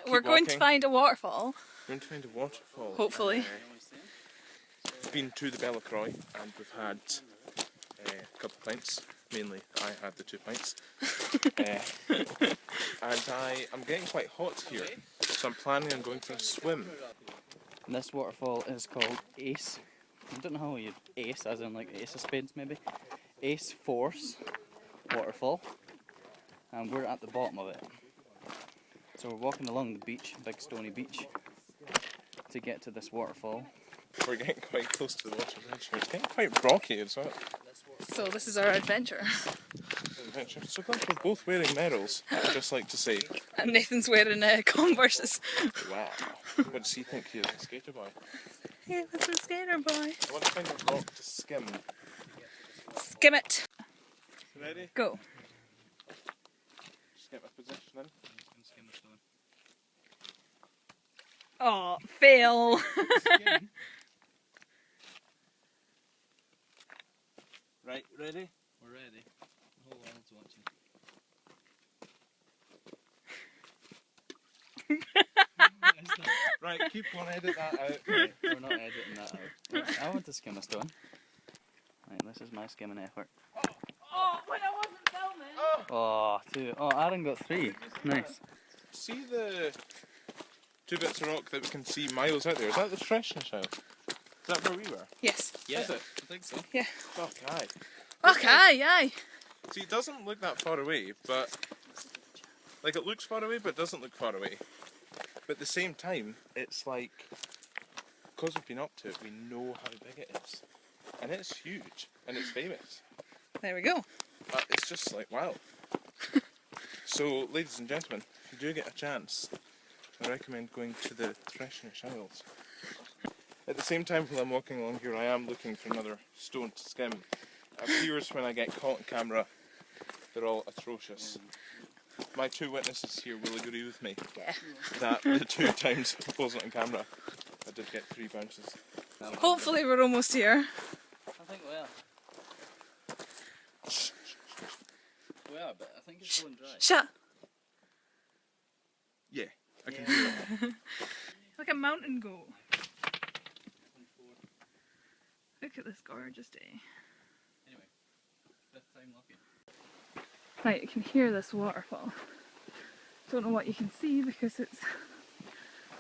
we're going to find a waterfall. We're going to find a waterfall. Hopefully. We've been to the Belacroix and we've had a couple of pints. Mainly, I had the 2 pints. And I'm getting quite hot here, so I'm planning on going for a swim. And this waterfall is called Eas. I don't know how you Ace, as in like Ace of Spades maybe. Eas Fors waterfall. And we're at the bottom of it. So we're walking along the beach, big stony beach, to get to this waterfall. We're getting quite close to the water edge. It's getting quite rocky as well. So this is our adventure. So glad we're both wearing medals, I'd just like to say. And Nathan's wearing Converses. Wow. What does he think he is, a skater boy? He was a skater boy. I want to find a rock to skim. Skim it. Ready? Go. Just get my position in. Oh, fail. Right, ready? We're ready. The whole world's watching. Right, keep on, edit that out. Right. We're not editing that out. I want to skim a stone. Right, this is my skimming effort. Oh, when I wasn't filming. Oh, 2. Oh, Aaron got 3. Nice. See the 2 bits of rock that we can see miles out there? Is that the Freshness Isle? Is that where we were? Yes. Yeah, Is it? I think so. Yeah. Fuck, aye. Okay, aye. See, it doesn't look that far away, but... Like, it looks far away, but it doesn't look far away. But at the same time, it's like... Because we've been up to it, we know how big it is. And it's huge, and it's famous. There we go. But it's just like, wow. So, ladies and gentlemen, if you do get a chance, I recommend going to the Freshness Isles. At the same time, while I'm walking along here, I am looking for another stone to skim. It appears when I get caught on camera, they're all atrocious. My 2 witnesses here will agree with me Yeah. that the 2 times I wasn't on camera, I did get 3 bounces. Hopefully we're almost here. I think we are. We are, but I think it's going dry. Shut. Yeah, I can do that. Like a mountain goat. Look at this gorgeous day. Anyway, 5th time lucky. Right, you can hear this waterfall. Don't know what you can see because it's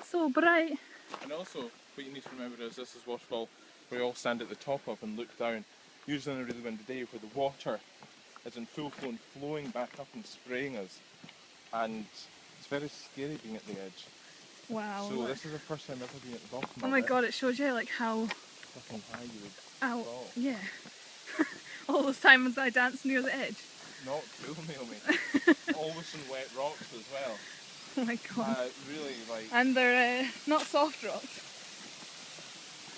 so bright. And also, what you need to remember is this is waterfall where we all stand at the top of and look down, usually on a really windy day where the water is in full flow and flowing back up and spraying us. And it's very scary being at the edge. Wow. So look. this is the first time I've ever been at the bottom Oh of my it. god, it shows you like how... Fucking high you would Ow. fall. Yeah. All those times I danced near the edge. Not cool, Naomi. Always in wet rocks as well. Oh my god. Really like... And they're not soft rocks.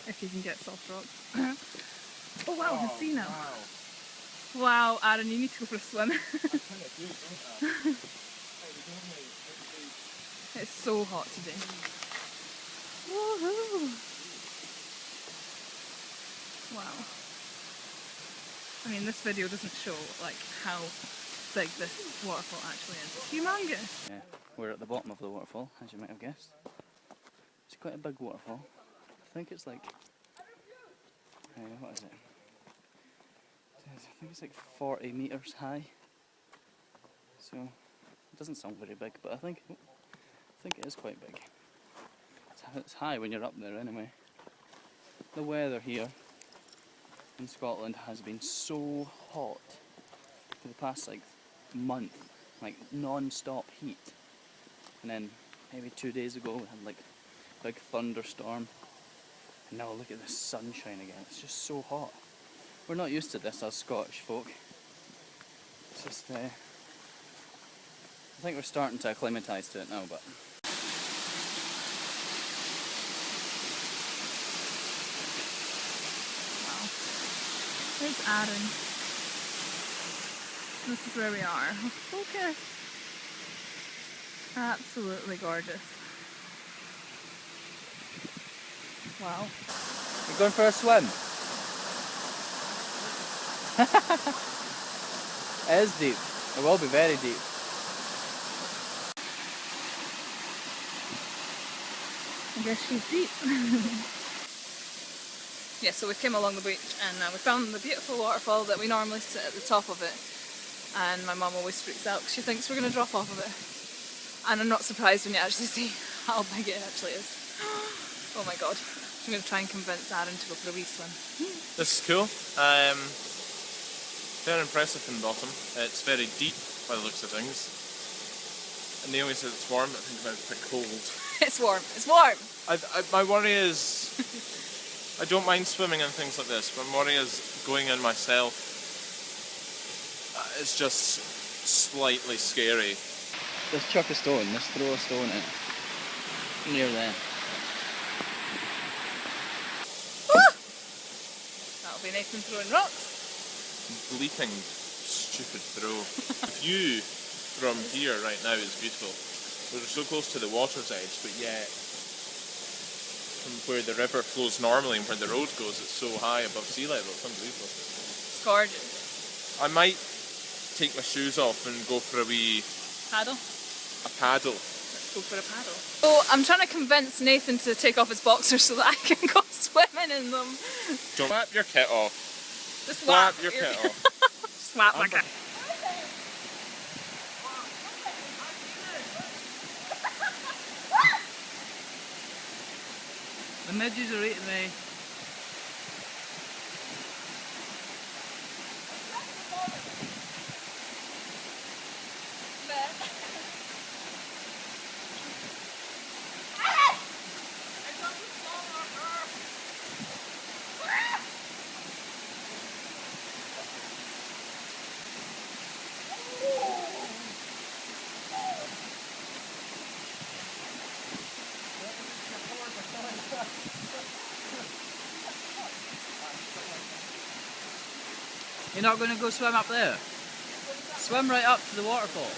If you can get soft rocks. Oh wow, I can see now. Wow. Wow, Aaron, you need to go for a swim. I kind of do, don't I? It's so hot today. Woohoo! Wow. I mean, this video doesn't show like how big this waterfall actually is. It's humongous. Yeah, we're at the bottom of the waterfall, as you might have guessed. It's quite a big waterfall. I think it's like... what is it? I think it's like 40 metres high. So, it doesn't sound very big, but I think it is quite big. It's high when you're up there anyway. The weather here in Scotland has been so hot for the past like month, like non-stop heat. And then maybe 2 days ago we had like a big thunderstorm. And now look at the sunshine again. It's just so hot. We're not used to this as Scottish folk. It's just, I think we're starting to acclimatise to it now, but... Wow. There's Aaron. This is where we are. Focus. Absolutely gorgeous. Wow. You're going for a swim? It is deep. It will be very deep. guess she's deep. Yeah, so we came along the beach and we found the beautiful waterfall that we normally sit at the top of it. And my mum always freaks out because she thinks we're going to drop off of it. And I'm not surprised when you actually see how big it actually is. Oh my god. I'm going to try and convince Aaron to go for a wee swim. This is cool. Very impressive in the bottom. It's very deep by the looks of things. And Naomi says it's warm, but I think it's a bit cold. It's warm. It's warm! My worry is, I don't mind swimming and things like this, but my worry is going in myself. It's just slightly scary. Let's chuck a stone, let's throw a stone in. Near there. That'll be Nathan throwing rocks. Bleeping stupid throw. The view from here right now is beautiful. We're so close to the water's edge, but yet from where the river flows normally and where the road goes, it's so high above sea level. It's unbelievable. It's gorgeous. I might take my shoes off and go for a wee Paddle? a paddle. Let's go for a paddle. So I'm trying to convince Nathan to take off his boxers so that I can go swimming in them. Don't slap your kit off. Just Slap your kit off. Slap my kit. The midges are eating me. You're not going to go swim up there? Swim right up to the waterfall.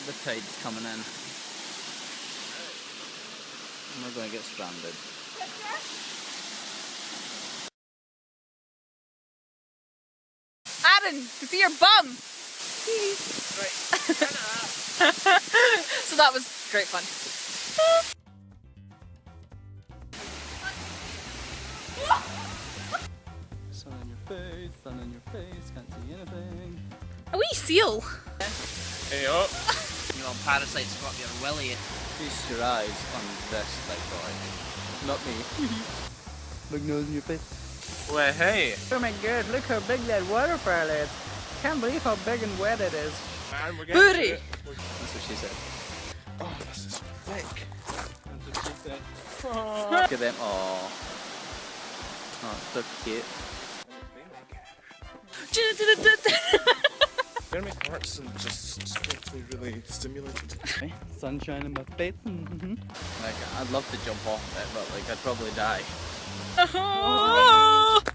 The tide's coming in. And we're going to get stranded. Aaron, to see your bum! Right. So that was great fun. Sun on your face, sun on your face, can't see anything. A wee seal! Hey up. You know, parasites got your willy. Feast your eyes on this big boy. Not me. Big nose in your face. Well, hey. Oh my god, look how big that waterfall is. Can't believe how big and wet it is. Man, we're getting Booty! to it. That's what she said. Oh, this is thick. That's what she said. Look at them. Oh, it's so cute. They're my hearts and just gets me really stimulated. Sunshine in my face. Like, I'd love to jump off it, but like I'd probably die. Oh my god!